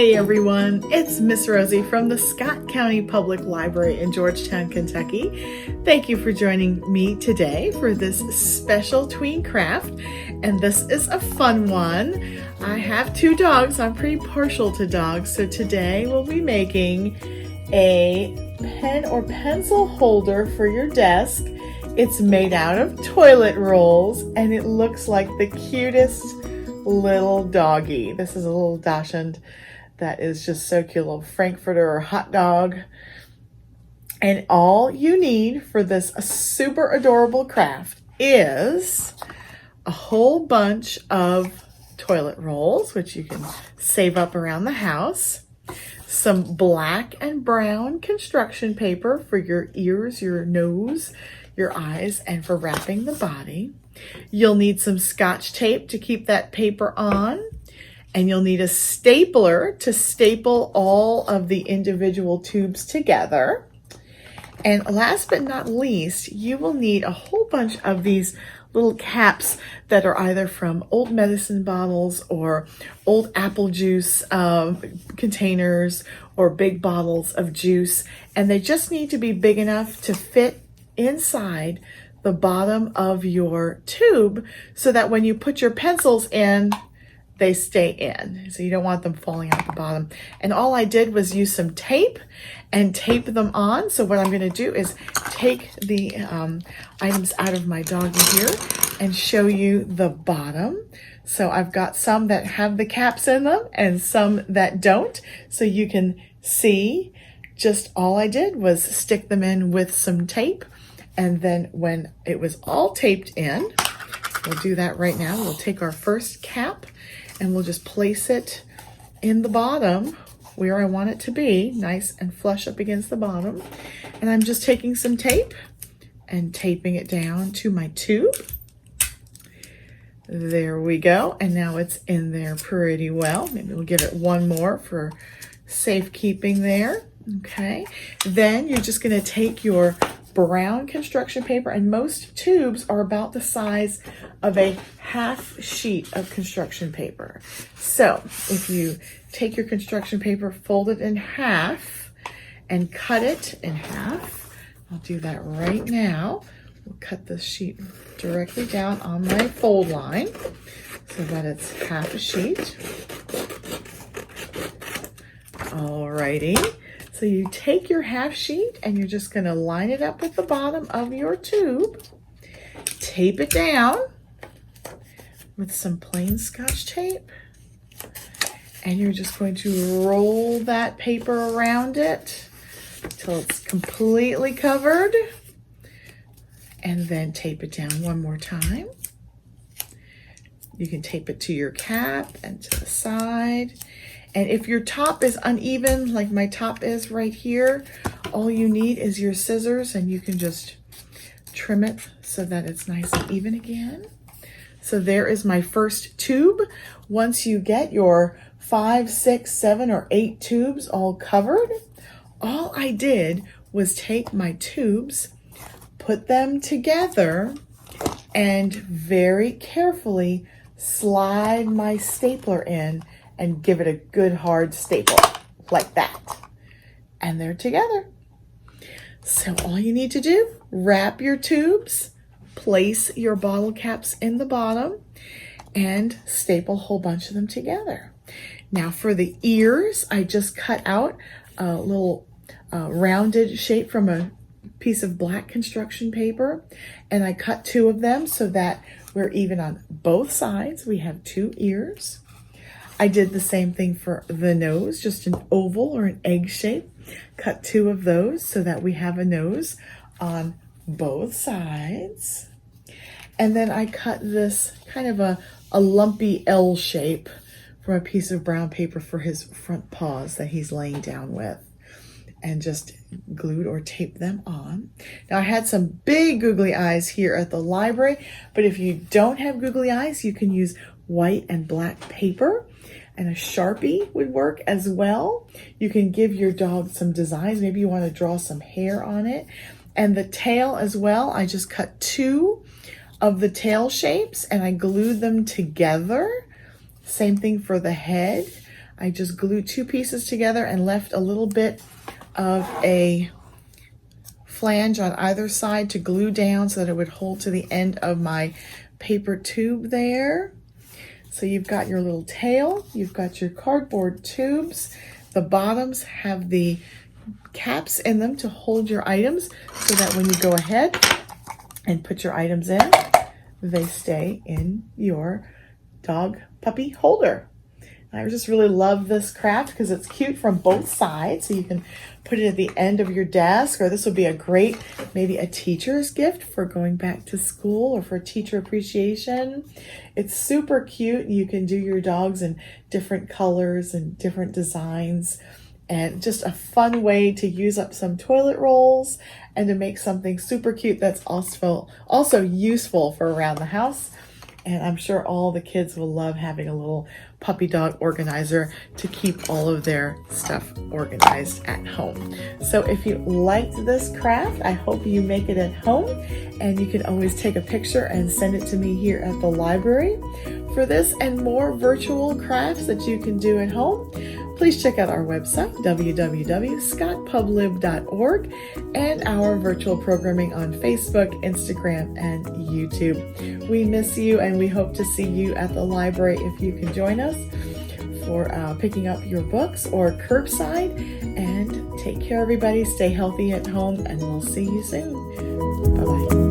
Hey everyone, it's Miss Rosie from the Scott County Public Library in Georgetown, Kentucky. Thank you for joining me today for this special tween craft, and this is a fun one. I have two dogs. I'm pretty partial to dogs, so today we'll be making a pen or pencil holder for your desk. It's made out of toilet rolls and it looks like the cutest little doggy. This is a little dachshund that is just so cute, a little Frankfurter or hot dog. And all you need for this super adorable craft is a whole bunch of toilet rolls, which you can save up around the house, some black and brown construction paper for your ears, your nose, your eyes, and for wrapping the body. You'll need some Scotch tape to keep that paper on, and you'll need a stapler to staple all of the individual tubes together. And last but not least, you will need a whole bunch of these little caps that are either from old medicine bottles or old apple juice containers or big bottles of juice. And they just need to be big enough to fit inside the bottom of your tube so that when you put your pencils in, they stay in. So you don't want them falling out the bottom. And all I did was use some tape and tape them on. So what I'm going to do is take the items out of my doggy here and show you the bottom. So I've got some that have the caps in them and some that don't. So you can see just all I did was stick them in with some tape. And then when it was all taped in, we'll do that right now. We'll take our first cap and we'll just place it in the bottom where I want it to be, nice and flush up against the bottom. And I'm just taking some tape and taping it down to my tube. There we go. And now it's in there pretty well. Maybe we'll give it one more for safekeeping there. Okay. Then you're just going to take your brown construction paper, and most tubes are about the size of a half sheet of construction paper. So if you take your construction paper, fold it in half and cut it in half, I'll do that right now. We'll cut this sheet directly down on my fold line so that it's half a sheet. Alrighty. So you take your half sheet and you're just going to line it up with the bottom of your tube, tape it down with some plain Scotch tape, and you're just going to roll that paper around it till it's completely covered, and then tape it down one more time. You can tape it to your cap and to the side. And if your top is uneven, like my top is right here, all you need is your scissors and you can just trim it so that it's nice and even again. So there is my first tube. Once you get your 5, 6, 7, or 8 tubes all covered, all I did was take my tubes, put them together, and very carefully slide my stapler in and give it a good hard staple like that. And they're together. So all you need to do, wrap your tubes, place your bottle caps in the bottom, and staple a whole bunch of them together. Now for the ears, I just cut out a little rounded shape from a piece of black construction paper, and I cut 2 of them so that we're even on both sides. We have 2 ears. I did the same thing for the nose, just an oval or an egg shape. Cut 2 of those so that we have a nose on both sides. And then I cut this kind of a lumpy L shape from a piece of brown paper for his front paws that he's laying down with, and just glued or taped them on. Now I had some big googly eyes here at the library, but if you don't have googly eyes, you can use white and black paper, and a Sharpie would work as well. You can give your dog some designs. Maybe you want to draw some hair on it. And the tail as well, I just cut 2 of the tail shapes and I glued them together. Same thing for the head. I just glued 2 pieces together and left a little bit of a flange on either side to glue down so that it would hold to the end of my paper tube there. So you've got your little tail, you've got your cardboard tubes. The bottoms have the caps in them to hold your items so that when you go ahead and put your items in, they stay in your dog puppy holder. I just really love this craft because it's cute from both sides. So you can put it at the end of your desk, or this would be a great, maybe a teacher's gift for going back to school or for teacher appreciation. It's super cute. You can do your dogs in different colors and different designs, and just a fun way to use up some toilet rolls and to make something super cute that's also useful for around the house. And I'm sure all the kids will love having a little puppy dog organizer to keep all of their stuff organized at home. So if you liked this craft, I hope you make it at home, and you can always take a picture and send it to me here at the library. For this and more virtual crafts that you can do at home, please check out our website, www.scottpublib.org, and our virtual programming on Facebook, Instagram, and YouTube. We miss you, and we hope to see you at the library if you can join us for picking up your books or curbside. And take care, everybody. Stay healthy at home, and we'll see you soon. Bye-bye.